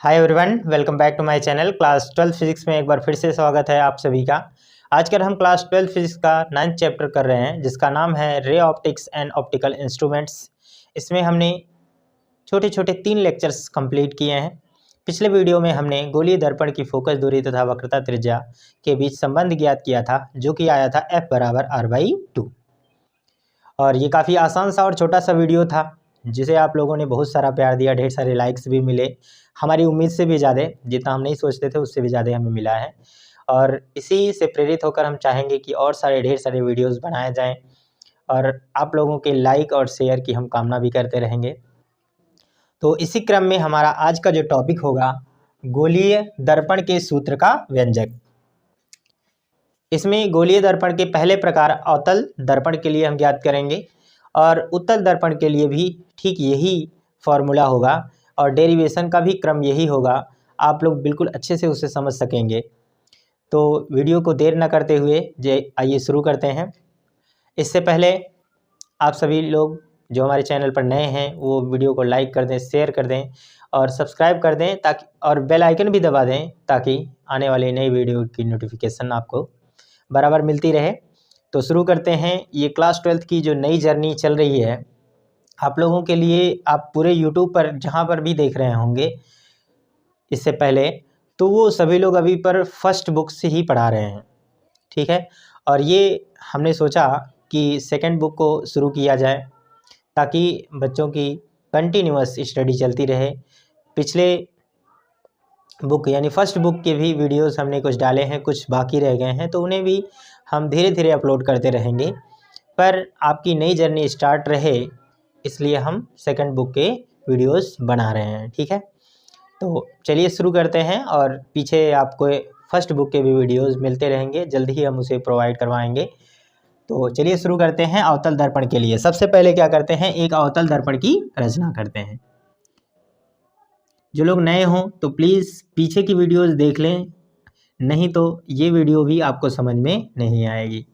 Hi everyone, welcome back to my channel. Class 12 physics में एक बार फिर से स्वागत है आप सभी का। आज कर हम क्लास 12 फिजिक्स का 9th चैप्टर कर रहे हैं, जिसका नाम है ray optics and optical instruments. इसमें हमने छोटे छोटे 3 लेक्चर्स कंप्लीट किए हैं। पिछले वीडियो में हमने गोलीय दर्पण की फोकस दूरी तथा वक्रता त्रिज्या के बीच संबंध ज्ञात किया था, जो कि आया था F बराबर R/2। और ये काफ़ी आसान सा और छोटा सा वीडियो था, जिसे आप लोगों ने बहुत सारा प्यार दिया, ढेर सारे लाइक्स भी मिले। हमारी उम्मीद से भी ज़्यादा, जितना हम नहीं सोचते थे उससे भी ज़्यादा हमें मिला है। और इसी से प्रेरित होकर हम चाहेंगे कि और सारे ढेर सारे वीडियोस बनाए जाएं, और आप लोगों के लाइक और शेयर की हम कामना भी करते रहेंगे। तो इसी क्रम में हमारा आज का जो टॉपिक होगा, गोलीय दर्पण के सूत्र का व्यंजक। इसमें गोलीय दर्पण के पहले प्रकार अवतल दर्पण के लिए हम ज्ञात करेंगे, और उत्तल दर्पण के लिए भी ठीक यही फॉर्मूला होगा, और डेरिवेशन का भी क्रम यही होगा। आप लोग बिल्कुल अच्छे से उसे समझ सकेंगे। तो वीडियो को देर न करते हुए आइए शुरू करते हैं। इससे पहले आप सभी लोग जो हमारे चैनल पर नए हैं वो वीडियो को लाइक कर दें, शेयर कर दें और सब्सक्राइब कर दें, ताकि और बेल आइकन भी दबा दें, ताकि आने वाली नई वीडियो की नोटिफिकेशन आपको बराबर मिलती रहे। तो शुरू करते हैं। ये क्लास 12th की जो नई जर्नी चल रही है आप लोगों के लिए, आप पूरे यूट्यूब पर जहाँ पर भी देख रहे होंगे इससे पहले, तो वो सभी लोग अभी पर फर्स्ट बुक से ही पढ़ा रहे हैं, ठीक है। और ये हमने सोचा कि सेकंड बुक को शुरू किया जाए, ताकि बच्चों की कंटिन्यूअस स्टडी चलती रहे। पिछले बुक यानी फर्स्ट बुक के भी वीडियोस हमने कुछ डाले हैं, कुछ बाकी रह गए हैं, तो उन्हें भी हम धीरे धीरे अपलोड करते रहेंगे। पर आपकी नई जर्नी स्टार्ट रहे, इसलिए हम सेकंड बुक के वीडियोस बना रहे हैं, ठीक है। तो चलिए शुरू करते हैं, और पीछे आपको फर्स्ट बुक के भी वीडियोस मिलते रहेंगे, जल्द ही हम उसे प्रोवाइड करवाएंगे। तो चलिए शुरू करते हैं। अवतल दर्पण के लिए सबसे पहले क्या करते हैं, एक अवतल दर्पण की रचना करते हैं। जो लोग नए हों तो प्लीज़ पीछे की वीडियोस देख लें, नहीं तो ये वीडियो भी आपको समझ में नहीं आएगी,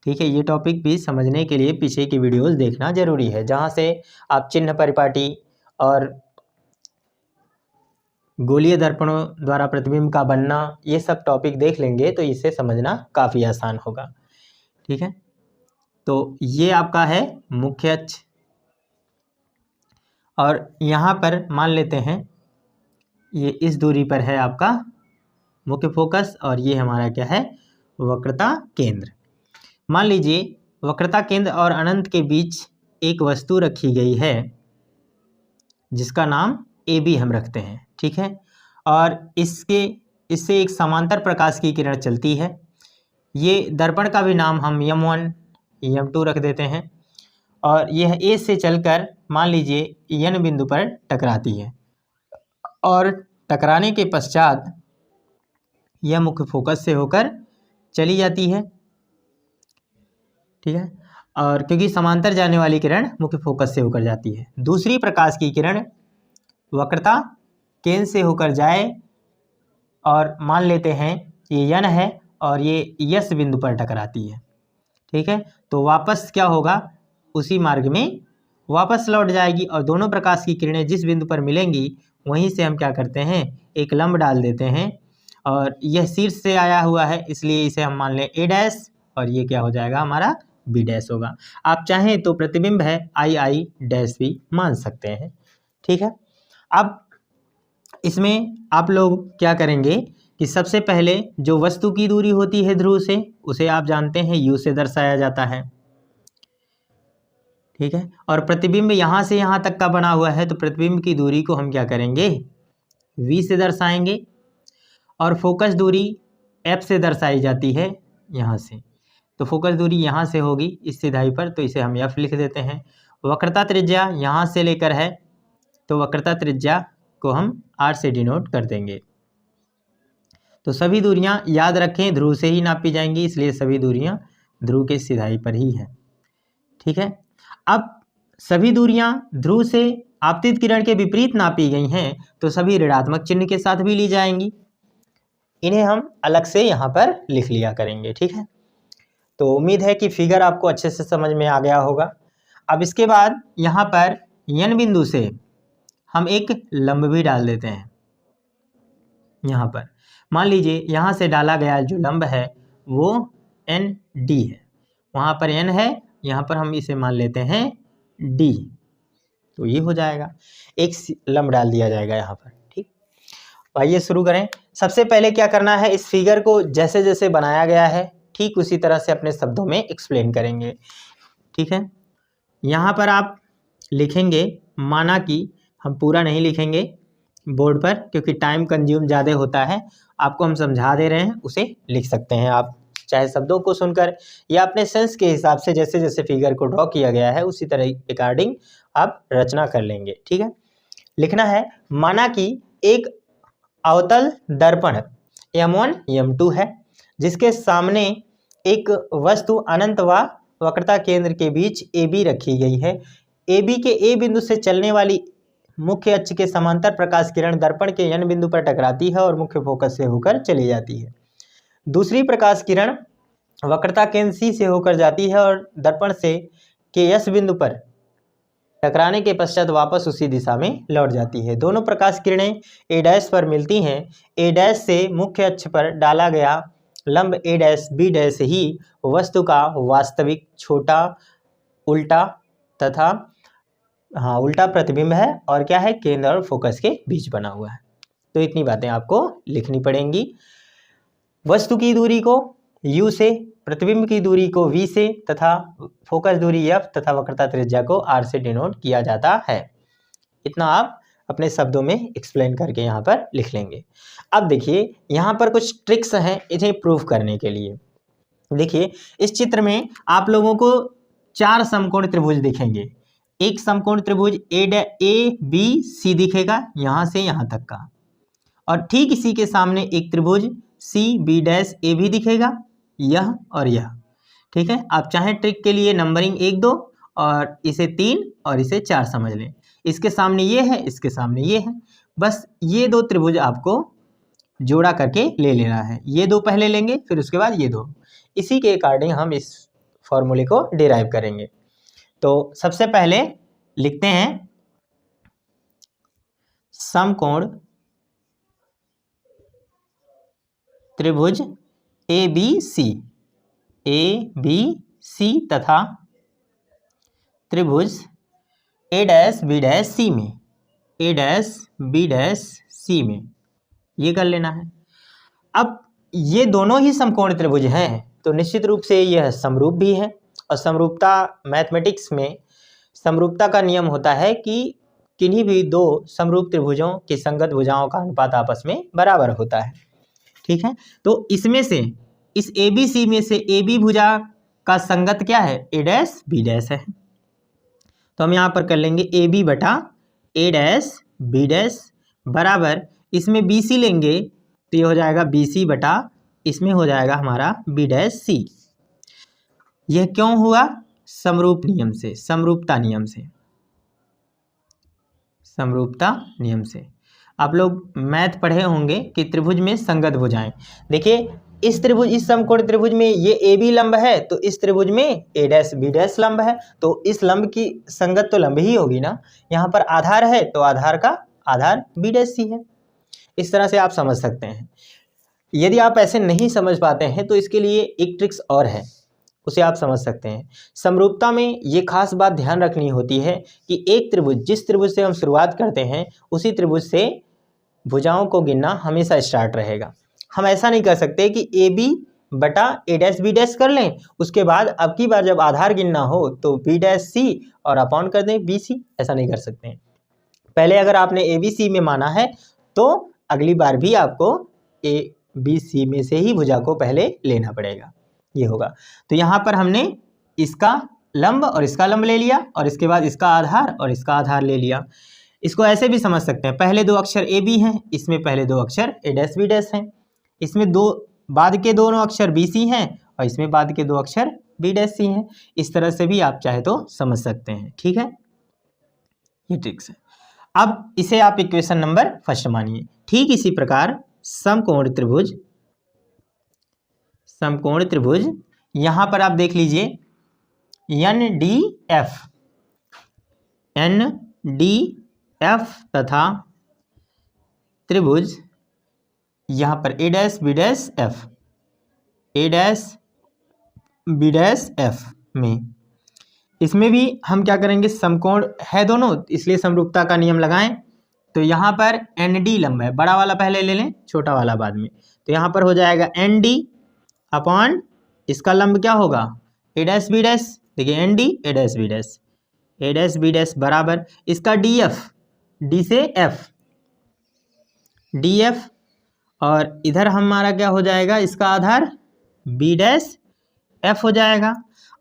ठीक है। ये टॉपिक भी समझने के लिए पीछे की वीडियोस देखना ज़रूरी है, जहाँ से आप चिन्ह परिपाटी और गोलीय दर्पणों द्वारा प्रतिबिंब का बनना, ये सब टॉपिक देख लेंगे तो इसे समझना काफ़ी आसान होगा, ठीक है। तो ये आपका है मुख्य अक्ष, और यहाँ पर मान लेते हैं ये इस दूरी पर है आपका मुख्य फोकस, और ये हमारा क्या है, वक्रता केंद्र। मान लीजिए वक्रता केंद्र और अनंत के बीच एक वस्तु रखी गई है, जिसका नाम AB हम रखते हैं, ठीक है। और इससे एक समांतर प्रकाश की किरण चलती है। ये दर्पण का भी नाम हम M1 M2 रख देते हैं, और यह A से चलकर मान लीजिए N बिंदु पर टकराती है, और टकराने के पश्चात यह मुख्य फोकस से होकर चली जाती है, ठीक है। और क्योंकि समांतर जाने वाली किरण मुख्य फोकस से होकर जाती है, दूसरी प्रकाश की किरण वक्रता केंद्र से होकर जाए, और मान लेते हैं ये N है और ये S बिंदु पर टकराती है, ठीक है। तो वापस क्या होगा, उसी मार्ग में वापस लौट जाएगी, और दोनों प्रकाश की किरणें जिस बिंदु पर मिलेंगी वहीं से हम क्या करते हैं, एक लंब डाल देते हैं। और यह शीर्ष से आया हुआ है, इसलिए इसे हम मान लें A', और ये क्या हो जाएगा, हमारा B' होगा। आप चाहें तो प्रतिबिंब है II' भी मान सकते हैं, ठीक है। अब इसमें आप लोग क्या करेंगे कि सबसे पहले जो वस्तु की दूरी होती है ध्रुव से, उसे आप जानते हैं U से दर्शाया जाता है, ठीक है। और प्रतिबिंब यहाँ से यहाँ तक का बना हुआ है, तो प्रतिबिंब की दूरी को हम क्या करेंगे, V से दर्शाएंगे। और फोकस दूरी F से दर्शाई जाती है यहाँ से, तो फोकस दूरी यहाँ से होगी इस सिधाई पर, तो इसे हम F लिख देते हैं। वक्रता त्रिज्या यहाँ से लेकर है, तो वक्रता त्रिज्या को हम R से डिनोट कर देंगे। तो सभी दूरियां याद रखें ध्रुव से ही नापी जाएंगी, इसलिए सभी दूरियां ध्रुव के सिधाई पर ही है, ठीक है। अब सभी दूरियां ध्रुव से आपतित किरण के विपरीत नापी गई हैं, तो सभी ऋणात्मक चिन्ह के साथ भी ली जाएंगी। इन्हें हम अलग से यहाँ पर लिख लिया करेंगे, ठीक है। तो उम्मीद है कि फिगर आपको अच्छे से समझ में आ गया होगा। अब इसके बाद यहाँ पर N बिंदु से हम एक लंब भी डाल देते हैं यहाँ पर। मान लीजिए यहाँ से डाला गया जो लंब है वो एन डी है, वहाँ पर एन है, यहाँ पर हम इसे मान लेते हैं डी, तो ये हो जाएगा, एक लंब डाल दिया जाएगा यहाँ पर। ठीक, आइए शुरू करें। सबसे पहले क्या करना है, इस फिगर को जैसे जैसे बनाया गया है ठीक उसी तरह से अपने शब्दों में एक्सप्लेन करेंगे। ठीक है, यहाँ पर आप लिखेंगे, माना कि हम पूरा नहीं लिखेंगे बोर्ड पर क्योंकि टाइम कंज्यूम ज़्यादा होता है, आपको हम समझा दे रहे हैं, उसे लिख सकते हैं आप, चाहे शब्दों को सुनकर या अपने सेंस के हिसाब से जैसे जैसे फिगर को ड्रॉ किया गया है उसी तरह अकॉर्डिंग आप रचना कर लेंगे। ठीक है, लिखना है, माना कि एक अवतल दर्पण M1 M2 है जिसके सामने एक वस्तु अनंत व वक्रता केंद्र के बीच AB रखी गई है। AB के A बिंदु से चलने वाली मुख्य अक्ष के समांतर प्रकाश किरण दर्पण के N बिंदु पर टकराती है और मुख्य फोकस से होकर चली जाती है। दूसरी प्रकाश किरण वक्रता केंद्र C से होकर जाती है और दर्पण से के S बिंदु पर टकराने के पश्चात वापस उसी दिशा में लौट जाती है। दोनों प्रकाश किरणें A' पर मिलती हैं। A' से मुख्य अक्ष पर डाला गया लंब A', B' ही वस्तु का वास्तविक छोटा उल्टा तथा उल्टा प्रतिबिंब है और क्या है, केंद्र और फोकस के बीच बना हुआ है। तो इतनी बातें आपको लिखनी पड़ेंगी। वस्तु की दूरी को U से, प्रतिबिंब की दूरी को V से तथा फोकस दूरी F तथा वक्रता त्रिज्या को R से डिनोट किया जाता है। इतना आप अपने शब्दों में एक्सप्लेन करके यहाँ पर लिख लेंगे। अब देखिए यहाँ पर कुछ ट्रिक्स हैं इन्हें प्रूव करने के लिए। देखिए इस चित्र में आप लोगों को 4 समकोण त्रिभुज दिखेंगे। एक समकोण त्रिभुज ABC दिखेगा यहाँ से यहाँ तक का, और ठीक इसी के सामने एक त्रिभुज CB'A भी दिखेगा, यह और यह। ठीक है, आप चाहें ट्रिक के लिए नंबरिंग 1 2 और इसे 3 और इसे 4 समझ लें। इसके सामने ये है, इसके सामने ये है, बस ये 2 त्रिभुज आपको जोड़ा करके ले लेना है। ये 2 पहले लेंगे फिर उसके बाद ये 2, इसी के अकॉर्डिंग हम इस फॉर्मूले को डिराइव करेंगे। तो सबसे पहले लिखते हैं समकोण त्रिभुज ABC तथा त्रिभुज A', B', में ये कर लेना है। अब ये दोनों ही समकोण त्रिभुज हैं तो निश्चित रूप से यह समरूप भी है, और समरूपता मैथमेटिक्स में समरूपता का नियम होता है कि किन्हीं भी 2 समरूप त्रिभुजों की संगत भुजाओं का अनुपात आपस में बराबर होता है। ठीक है, तो इसमें से इस ABC में से AB भुजा का संगत क्या है, A', B' है। तो हम यहाँ पर कर लेंगे AB बटा A', B' बराबर, इसमें BC लेंगे तो ये हो जाएगा BC बटा, इसमें हो जाएगा हमारा B', यह क्यों हुआ, समरूप नियम से, समरूपता नियम से। आप लोग मैथ पढ़े होंगे कि त्रिभुज में संगत भुजाएं। देखिए इस त्रिभुज, इस समकोण त्रिभुज में ये AB लंब है तो इस त्रिभुज में A', B' लंब है, तो इस लंब की संगत तो लंब ही होगी ना। यहाँ पर आधार है तो आधार का आधार B', है। इस तरह से आप समझ सकते हैं। यदि आप ऐसे नहीं समझ पाते हैं तो इसके लिए एक ट्रिक्स और है, उसे आप समझ सकते हैं। समरूपता में ये खास बात ध्यान रखनी होती है कि एक त्रिभुज, जिस त्रिभुज से हम शुरुआत करते हैं उसी त्रिभुज से भुजाओं को गिनना हमेशा स्टार्ट रहेगा। हम ऐसा नहीं कर सकते कि AB बटा A', B' कर लें, उसके बाद अब की बार जब आधार गिनना हो तो B', और अपॉन कर दें BC, ऐसा नहीं कर सकते हैं। पहले अगर आपने ABC में माना है तो अगली बार भी आपको ABC में से ही भुजा को पहले लेना पड़ेगा, ये होगा। तो यहाँ पर हमने इसका लंब और इसका लंब ले लिया और इसके बाद इसका आधार और इसका आधार ले लिया। इसको ऐसे भी समझ सकते हैं, पहले 2 अक्षर AB हैं, इसमें पहले 2 अक्षर A', B' हैं, इसमें बाद के दोनों अक्षर BC हैं और इसमें बाद के 2 अक्षर B' हैं। इस तरह से भी आप चाहे तो समझ सकते हैं। ठीक है, ये ट्रिक्स है। अब इसे आप इक्वेशन नंबर 1 मानिए। ठीक इसी प्रकार समकोण त्रिभुज यहाँ पर आप देख लीजिए NDF एफ तथा त्रिभुज यहाँ पर ए डैश बी डैश एफ, ए डैश बी डैश एफ में, इसमें भी हम क्या करेंगे, समकोण है दोनों, इसलिए समरूपता का नियम लगाएं। तो यहाँ पर एन डी लंब है, बड़ा वाला पहले ले लें, छोटा वाला बाद में। तो यहाँ पर हो जाएगा एन डी अपॉन इसका लंब क्या होगा, ए डैश बी डैश। देखिए N D A dash B dash, A dash B dash बराबर इसका डी एफ, डी से एफ, डी एफ, और इधर हमारा क्या हो जाएगा, इसका आधार बी डैश एफ हो जाएगा।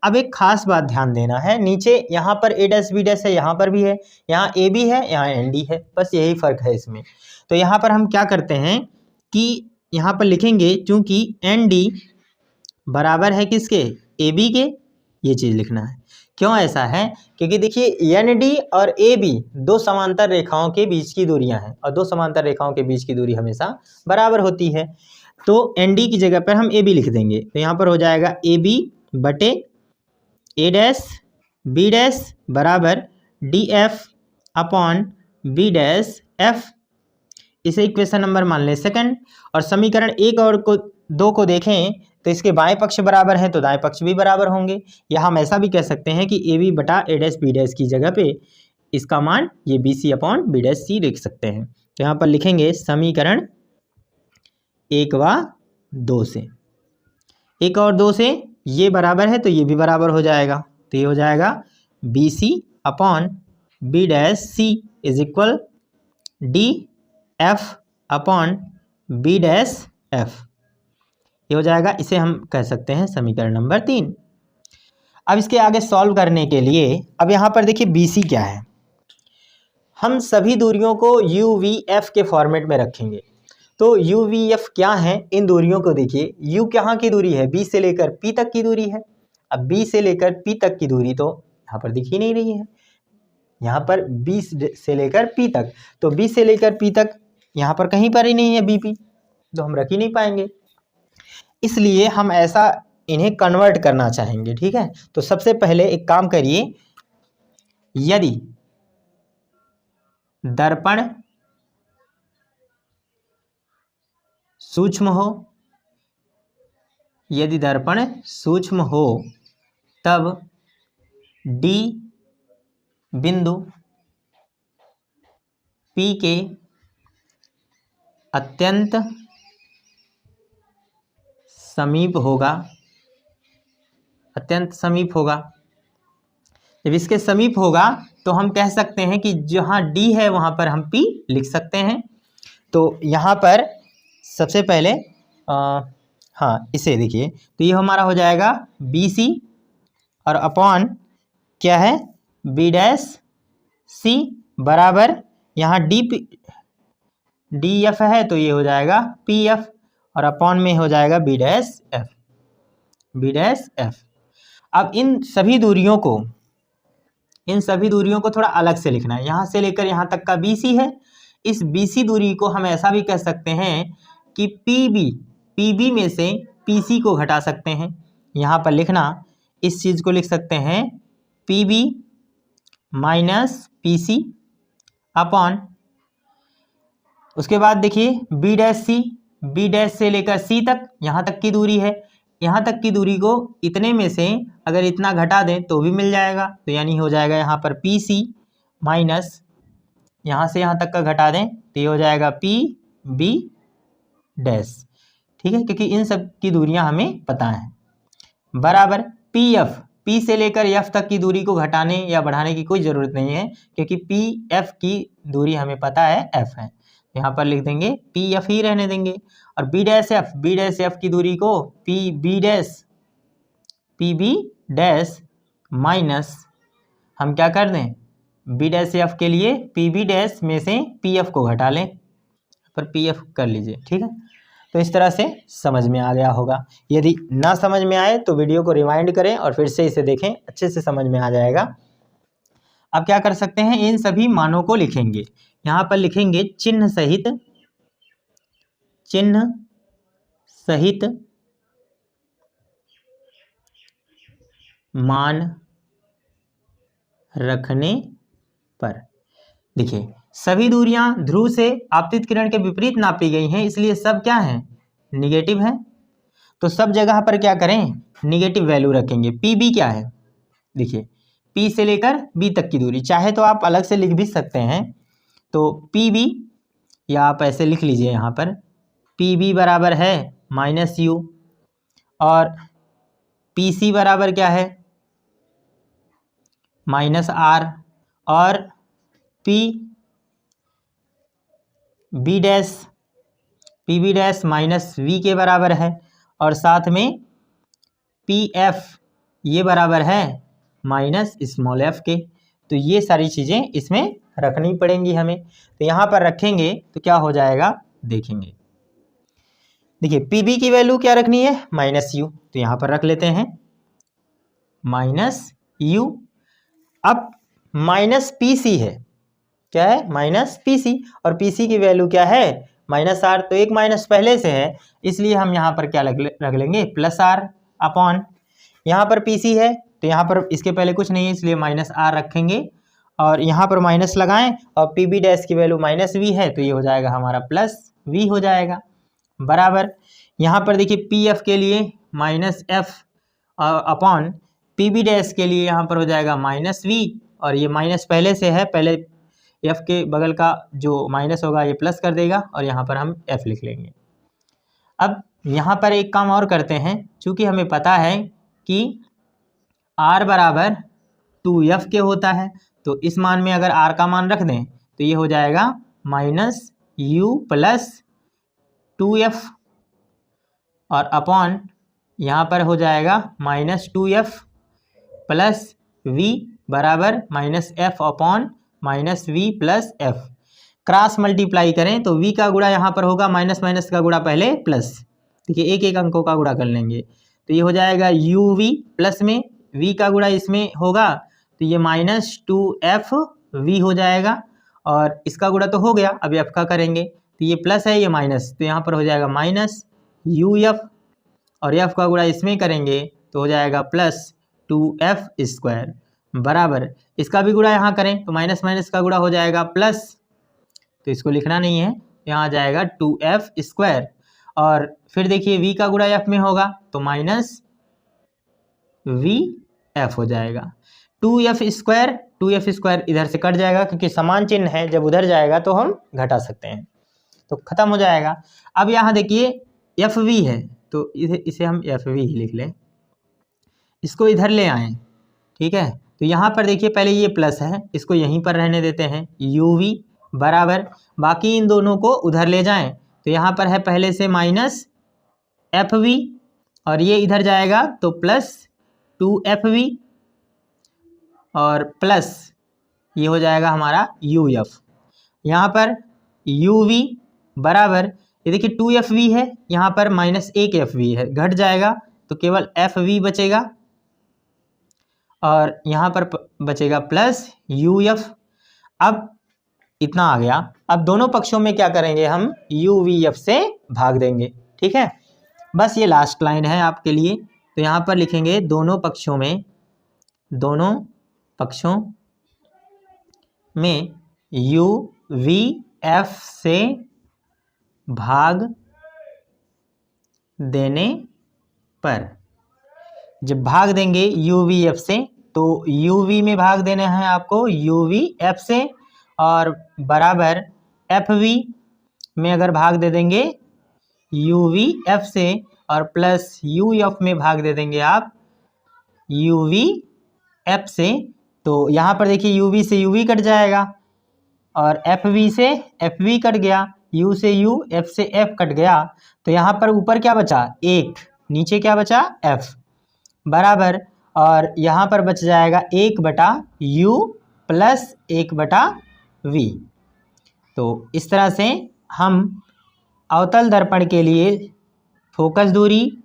अब एक खास बात ध्यान देना है, नीचे यहाँ पर ए डैश बी डैश है, यहाँ पर भी है, यहाँ ए बी है, यहाँ एन डी है, बस यही फर्क है इसमें। तो यहाँ पर हम क्या करते हैं कि यहाँ पर लिखेंगे, चूंकि एन डी बराबर है किसके, ए बी के, ये चीज़ लिखना है। क्यों ऐसा है, क्योंकि देखिए एन डी और ए बी दो समांतर रेखाओं के बीच की दूरियां हैं, और दो समांतर रेखाओं के बीच की दूरी हमेशा बराबर होती है। तो एन डी की जगह पर हम ए बी लिख देंगे, तो यहाँ पर हो जाएगा ए बी बटे ए डैश बी डैश बराबर D F upon B dash F. इसे इक्वेशन नंबर मान लें सेकंड, और समीकरण एक और को दो को देखें तो इसके बाएं पक्ष बराबर हैं तो दाएं पक्ष भी बराबर होंगे, या हम ऐसा भी कह सकते हैं कि ए बी बटा ए डैश बी डैश की जगह पे इसका मान ये B C upon B dash C लिख सकते हैं। तो यहाँ पर लिखेंगे समीकरण एक व दो से, एक और दो से ये बराबर है तो ये भी बराबर हो जाएगा, तो ये हो जाएगा B C upon B dash C is equal D F upon B dash F, ये हो जाएगा। इसे हम कह सकते हैं समीकरण नंबर 3। अब इसके आगे सॉल्व करने के लिए अब यहाँ पर देखिए बी सी क्या है, हम सभी दूरियों को यू वी एफ के फॉर्मेट में रखेंगे। तो यू वी एफ क्या है, इन दूरियों को देखिए, यू कहाँ की दूरी है, बी से लेकर पी तक की दूरी है। अब बी से लेकर पी तक की दूरी तो यहाँ पर दिख ही नहीं रही है, यहाँ पर बी से लेकर पी तक, तो बी से लेकर पी तक यहाँ पर कहीं पर ही नहीं है बी पी, तो हम रख ही नहीं पाएंगे, इसलिए हम ऐसा इन्हें कन्वर्ट करना चाहेंगे। ठीक है, तो सबसे पहले एक काम करिए, यदि दर्पण सूक्ष्म हो, यदि दर्पण सूक्ष्म हो तब डी बिंदु पी के अत्यंत समीप होगा, अत्यंत समीप होगा। जब इसके समीप होगा तो हम कह सकते हैं कि जहाँ डी है वहाँ पर हम पी लिख सकते हैं। तो यहाँ पर सबसे पहले हाँ इसे देखिए, तो ये हमारा हो जाएगा बी सी और अपॉन क्या है बी डैश सी बराबर यहाँ डी एफ है तो ये हो जाएगा पी एफ, और अपॉन में हो जाएगा B dash F, B dash F. अब इन सभी दूरियों को थोड़ा अलग से लिखना है, यहाँ से लेकर यहाँ तक का बी सी है, इस बी सी दूरी को हम ऐसा भी कह सकते हैं कि पी बी में से पी सी को घटा सकते हैं। यहाँ पर लिखना, इस चीज़ को लिख सकते हैं P B minus P C upon, उसके बाद देखिए बी डैश से लेकर सी तक, यहाँ तक की दूरी है, यहाँ तक की दूरी को इतने में से अगर इतना घटा दें तो भी मिल जाएगा, तो यानी हो जाएगा यहाँ पर पी सी माइनस यहाँ से यहाँ तक का घटा दें तो ये हो जाएगा पी बी डैश। ठीक है, क्योंकि इन सब की दूरियां हमें पता हैं, बराबर पी एफ, पी से लेकर एफ तक की दूरी को घटाने या बढ़ाने की कोई ज़रूरत नहीं है, क्योंकि पी एफ की दूरी हमें पता है एफ है, यहाँ पर लिख देंगे पी एफ ही रहने देंगे। और बी डैश एफ की दूरी को पी बी डैश माइनस हम क्या कर दें बी डैश एफ के लिए पी बी डैश में से पी एफ को घटा लें, पर पी एफ कर लीजिए। ठीक है, तो इस तरह से समझ में आ गया होगा। यदि ना समझ में आए तो वीडियो को रिवाइंड करें और फिर से इसे देखें, अच्छे से समझ में आ जाएगा। अब क्या कर सकते हैं, इन सभी मानों को लिखेंगे, यहाँ पर लिखेंगे चिन्ह सहित मान रखने पर। देखिए सभी दूरियां ध्रुव से आपतित किरण के विपरीत नापी गई हैं, इसलिए सब क्या है, निगेटिव है। तो सब जगह पर क्या करें, निगेटिव वैल्यू रखेंगे। पी बी क्या है, देखिए पी से लेकर बी तक की दूरी, चाहे तो आप अलग से लिख भी सकते हैं। तो पी बी, या आप ऐसे लिख लीजिए यहाँ पर, पी बी बराबर है -u, और पी सी बराबर क्या है, -r, और पी बी डैश -v के बराबर है, और साथ में पी एफ ये बराबर है -f के। तो ये सारी चीज़ें इसमें रखनी पड़ेंगी हमें। तो यहाँ पर रखेंगे तो क्या हो जाएगा, देखेंगे। देखिए पी बी की वैल्यू क्या रखनी है, -u, तो यहाँ पर रख लेते हैं -u। अब -pc है, क्या है, -pc, और pc की वैल्यू क्या है, -r, तो एक माइनस पहले से है, इसलिए हम यहाँ पर क्या रख लेंगे, +r अपॉन, यहाँ पर pc है तो यहाँ पर इसके पहले कुछ नहीं है, इसलिए -r रखेंगे, और यहाँ पर माइनस लगाएं, और पी बी डैश की वैल्यू -v है, तो ये हो जाएगा हमारा +v हो जाएगा, बराबर। यहाँ पर देखिए पी एफ के लिए -f upon P B dash के लिए यहाँ पर हो जाएगा -v, और ये माइनस पहले से है, पहले f के बगल का जो माइनस होगा ये प्लस कर देगा, और यहाँ पर हम f लिख लेंगे। अब यहाँ पर एक काम और करते हैं, चूँकि हमें पता है कि r बराबर 2f के होता है, तो इस मान में अगर r का मान रख दें तो ये हो जाएगा -u + 2f, और अपॉन यहाँ पर हो जाएगा -2f + v बराबर -f upon -v + f। Cross multiply करें तो v का गुणा यहाँ पर होगा, माइनस माइनस का गुणा पहले प्लस, ठीक है, एक एक अंकों का गुणा कर लेंगे, तो ये हो जाएगा uv, प्लस में v का गुणा इसमें होगा, तो ये -2fv हो जाएगा, और इसका गुणा तो हो गया, अब f का करेंगे तो ये प्लस है, ये माइनस, तो यहाँ पर हो जाएगा -uf, और f का गुणा इसमें करेंगे तो हो जाएगा +2f², बराबर। इसका भी गुणा यहाँ करें तो माइनस माइनस का गुणा हो जाएगा प्लस, तो इसको लिखना नहीं है, यहाँ आ जाएगा 2f², और फिर देखिए v का गुणा f में होगा तो -vf हो जाएगा। 2f² इधर से कट जाएगा, क्योंकि समान चिन्ह है, जब उधर जाएगा तो हम घटा सकते हैं, तो खत्म हो जाएगा। अब यहाँ देखिए fv है, तो इसे हम fv ही लिख लें, इसको इधर ले आएँ, ठीक है। तो यहाँ पर देखिए पहले ये प्लस है, इसको यहीं पर रहने देते हैं, uv बराबर, बाकी इन दोनों को उधर ले जाएं, तो यहाँ पर है पहले से -fv, और ये इधर जाएगा तो +2fv, और प्लस ये हो जाएगा हमारा uf। यहाँ पर uv बराबर, ये देखिए 2fv है, यहाँ पर -1fv है, घट जाएगा तो केवल fv बचेगा, और यहाँ पर बचेगा +uf। अब इतना आ गया, अब दोनों पक्षों में क्या करेंगे, हम uvf से भाग देंगे, ठीक है। बस ये लास्ट लाइन है आपके लिए, तो यहाँ पर लिखेंगे दोनों पक्षों में uvf से भाग देने पर, जब भाग देंगे uvf से, तो uv में भाग देना है आपको uvf से, और बराबर fv में अगर भाग दे देंगे uvf से, और प्लस uf में भाग दे देंगे आप uvf से। तो यहाँ पर देखिए uv से uv कट जाएगा, और fv से fv कट गया, u से u, f से f कट गया, तो यहाँ पर ऊपर क्या बचा, 1, नीचे क्या बचा, f, बराबर, और यहाँ पर बच जाएगा 1/u + 1/v। तो इस तरह से हम अवतल दर्पण के लिए फोकस दूरी,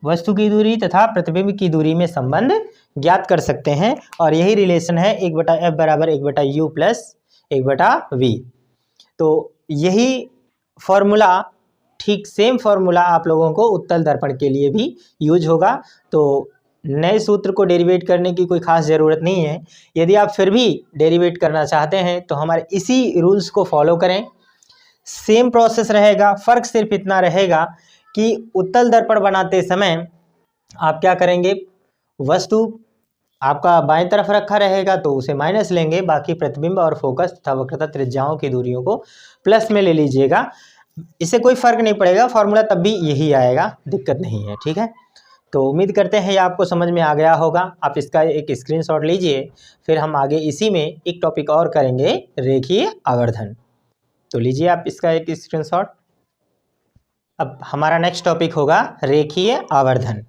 वस्तु की दूरी तथा प्रतिबिंब की दूरी में संबंध ज्ञात कर सकते हैं, और यही रिलेशन है 1/f बराबर 1/u + 1/v। तो यही फॉर्मूला, ठीक सेम फॉर्मूला आप लोगों को उत्तल दर्पण के लिए भी यूज होगा। तो नए सूत्र को डेरिवेट करने की कोई खास ज़रूरत नहीं है। यदि आप फिर भी डेरिवेट करना चाहते हैं तो हमारे इसी रूल्स को फॉलो करें, सेम प्रोसेस रहेगा। फ़र्क सिर्फ इतना रहेगा कि उत्तल दर्पण बनाते समय आप क्या करेंगे, वस्तु आपका बाएं तरफ रखा रहेगा तो उसे माइनस लेंगे, बाकी प्रतिबिंब और फोकस तथा वक्रता त्रिज्याओं की दूरियों को प्लस में ले लीजिएगा। इससे कोई फ़र्क नहीं पड़ेगा, फॉर्मूला तब भी यही आएगा, दिक्कत नहीं है। ठीक है, तो उम्मीद करते हैं ये आपको समझ में आ गया होगा। आप इसका एक स्क्रीनशॉट लीजिए, फिर हम आगे इसी में एक टॉपिक और करेंगे, रेखीय आवर्धन। तो लीजिए आप इसका एक स्क्रीनशॉट। अब हमारा नेक्स्ट टॉपिक होगा रेखीय आवर्धन।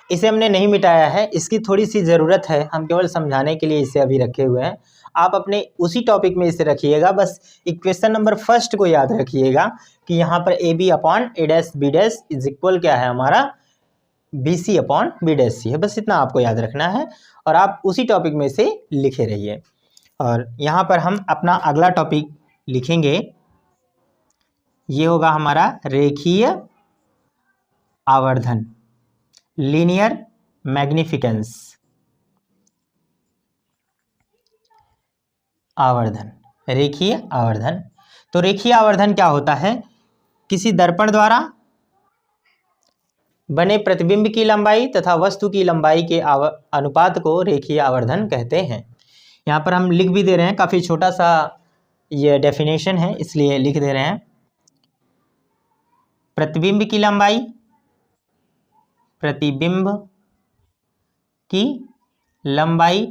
इसे हमने नहीं मिटाया है, इसकी थोड़ी सी ज़रूरत है, हम केवल समझाने के लिए इसे अभी रखे हुए हैं। आप अपने उसी टॉपिक में इसे रखिएगा, बस इक्वेशन नंबर फर्स्ट को याद रखिएगा कि यहाँ पर A B upon A dash B dash is equal क्या है हमारा, B C upon B dash C है। बस इतना आपको याद रखना है और आप उसी टॉपिक में से लिखे रहिए। और यहाँ पर हम अपना अगला टॉपिक लिखेंगे, ये होगा हमारा रेखीय आवर्धन, लीनियर मैग्निफिकेंस आवर्धन, रेखीय आवर्धन। तो रेखीय आवर्धन क्या होता है, किसी दर्पण द्वारा बने प्रतिबिंब की लंबाई तथा वस्तु की लंबाई के अनुपात को रेखीय आवर्धन कहते हैं। यहाँ पर हम लिख भी दे रहे हैं, काफ़ी छोटा सा ये डेफिनेशन है इसलिए लिख दे रहे हैं। प्रतिबिंब की लंबाई, प्रतिबिंब की लंबाई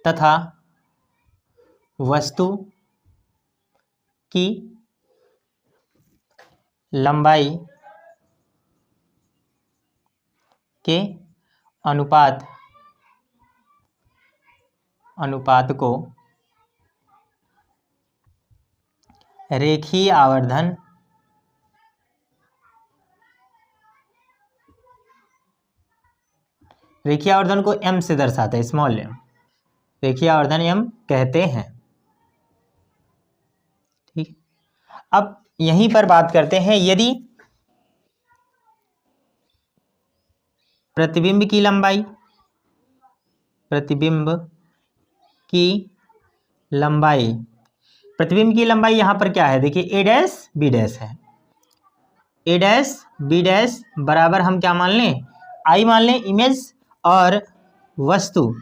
तथा वस्तु की लंबाई के अनुपात को रेखीय आवर्धन को m से दर्शाते हैं, स्मॉल m, रेखीय आवर्धन m कहते हैं। ठीक, अब यहीं पर बात करते हैं, यदि प्रतिबिंब की लंबाई यहाँ पर क्या है, देखिए ए डैश बी डैश है, ए डैश बी डैश बराबर हम क्या मान लें, आई मान लें, इमेज, और वस्तु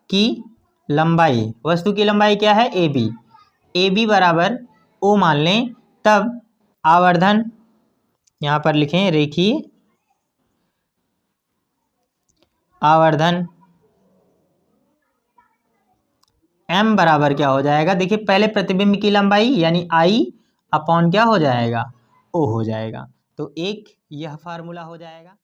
की लंबाई क्या है, ए बी बराबर ओ मान लें, तब आवर्धन यहाँ पर लिखें, रेखीय आवर्धन m बराबर क्या हो जाएगा, देखिए पहले प्रतिबिंब की लंबाई यानी आई अपॉन क्या हो जाएगा, ओ हो जाएगा। तो एक यह फार्मूला हो जाएगा।